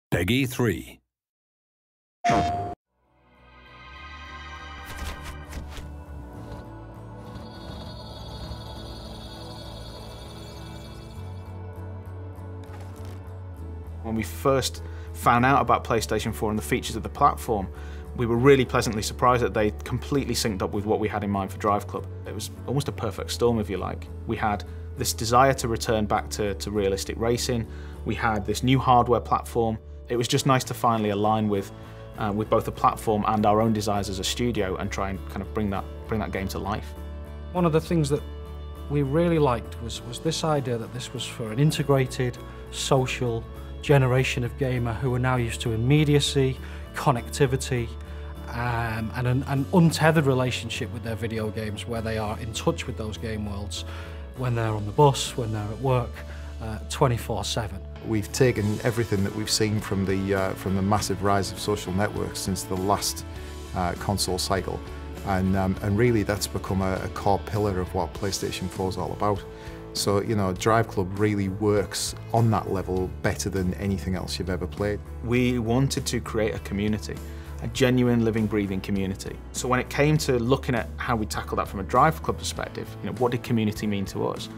Peggy 3. When we first found out about PlayStation 4 and the features of the platform, we were really pleasantly surprised that they completely synced up with what we had in mind for DriveClub. It was almost a perfect storm, if you like. We had this desire to return back to realistic racing. We had this new hardware platform. It was just nice to finally align with both the platform and our own desires as a studio and try and kind of bring that game to life. One of the things that we really liked was this idea that this was for an integrated, social generation of gamer who are now used to immediacy, connectivity, and an untethered relationship with their video games, where they are in touch with those game worlds when they're on the bus, when they're at work, 24/7. We've taken everything that we've seen from the massive rise of social networks since the last console cycle, and really that's become a core pillar of what PlayStation 4 is all about. So, you know, DriveClub really works on that level better than anything else you've ever played. We wanted to create a community, a genuine, living, breathing community. So when it came to looking at how we tackle that from a DriveClub perspective, you know, what did community mean to us?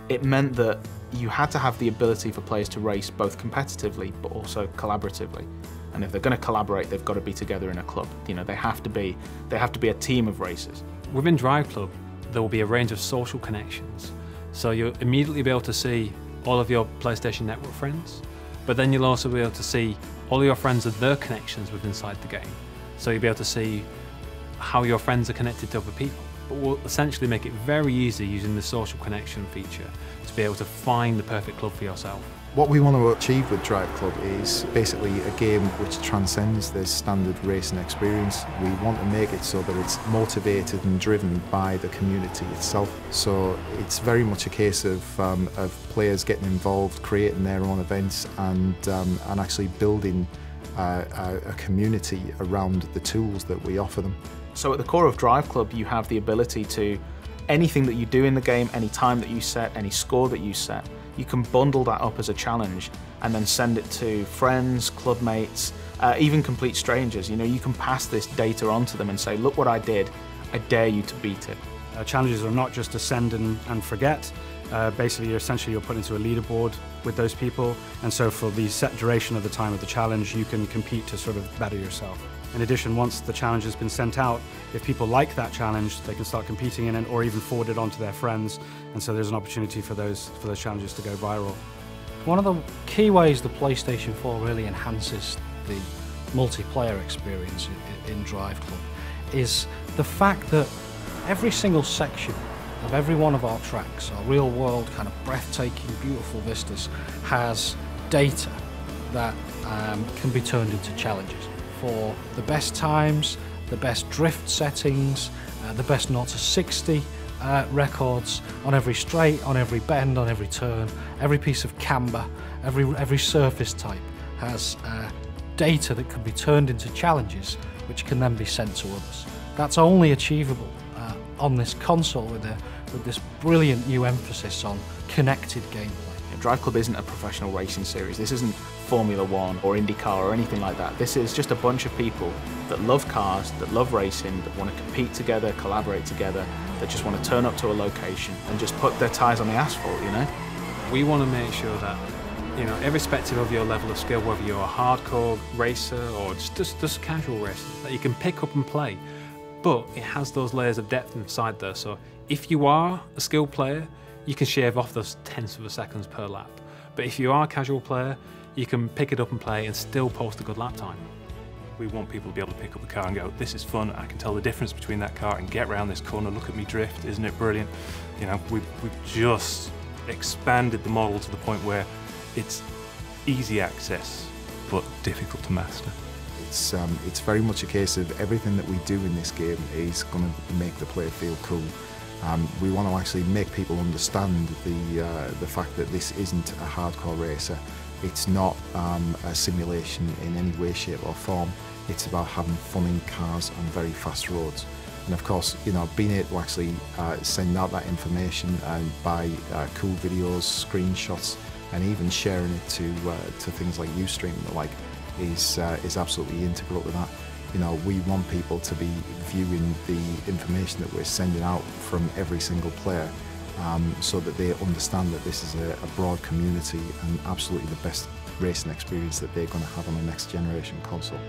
It meant that you had to have the ability for players to race both competitively but also collaboratively. And if they're going to collaborate, they've got to be together in a club. You know, they have to be a team of racers. Within DriveClub, there will be a range of social connections. So you'll immediately be able to see all of your PlayStation Network friends, but then you'll also be able to see all of your friends and their connections within inside the game. So you'll be able to see how your friends are connected to other people. But we'll essentially make it very easy using the social connection feature to be able to find the perfect club for yourself. What we want to achieve with DriveClub is basically a game which transcends the standard racing experience. We want to make it so that it's motivated and driven by the community itself. So it's very much a case of players getting involved, creating their own events, and actually building a community around the tools that we offer them. So at the core of DriveClub, you have the ability to, anything that you do in the game, any time that you set, any score that you set, you can bundle that up as a challenge and then send it to friends, club mates, even complete strangers. You know, you can pass this data on to them and say, look what I did, I dare you to beat it. Challenges are not just to send and forget. Basically, you're put into a leaderboard with those people, and so for the set duration of the time of the challenge, you can compete to sort of better yourself. In addition, once the challenge has been sent out, if people like that challenge, they can start competing in it or even forward it on to their friends, and so there's an opportunity for those challenges to go viral. One of the key ways the PlayStation 4 really enhances the multiplayer experience in DriveClub is the fact that every single section of every one of our tracks, our real-world kind of breathtaking, beautiful vistas, has data that can be turned into challenges for the best times, the best drift settings, the best 0 to 60 records on every straight, on every bend, on every turn, every piece of camber, every surface type has data that can be turned into challenges which can then be sent to others. That's only achievable on this console with this brilliant new emphasis on connected gameplay. DriveClub isn't a professional racing series. This isn't Formula 1 or IndyCar or anything like that. This is just a bunch of people that love cars, that love racing, that want to compete together, collaborate together, that just want to turn up to a location and just put their tyres on the asphalt, you know? We want to make sure that, you know, irrespective of your level of skill, whether you're a hardcore racer or just casual racer, that you can pick up and play. But it has those layers of depth inside there, so if you are a skilled player, you can shave off those tenths of a seconds per lap. But if you are a casual player, you can pick it up and play and still post a good lap time. We want people to be able to pick up a car and go, this is fun, I can tell the difference between that car and get around this corner, look at me drift, isn't it brilliant? You know, we've just expanded the model to the point where it's easy access, but difficult to master. It's very much a case of everything that we do in this game is going to make the player feel cool. We want to actually make people understand the fact that this isn't a hardcore racer. It's not a simulation in any way, shape or form. It's about having fun in cars on very fast roads. And of course, you know, being able to actually send out that information and by cool videos, screenshots, and even sharing it to things like Ustream and the like is absolutely integral to that. You know, we want people to be viewing the information that we're sending out from every single player, so that they understand that this is a broad community and absolutely the best racing experience that they're going to have on the next generation console.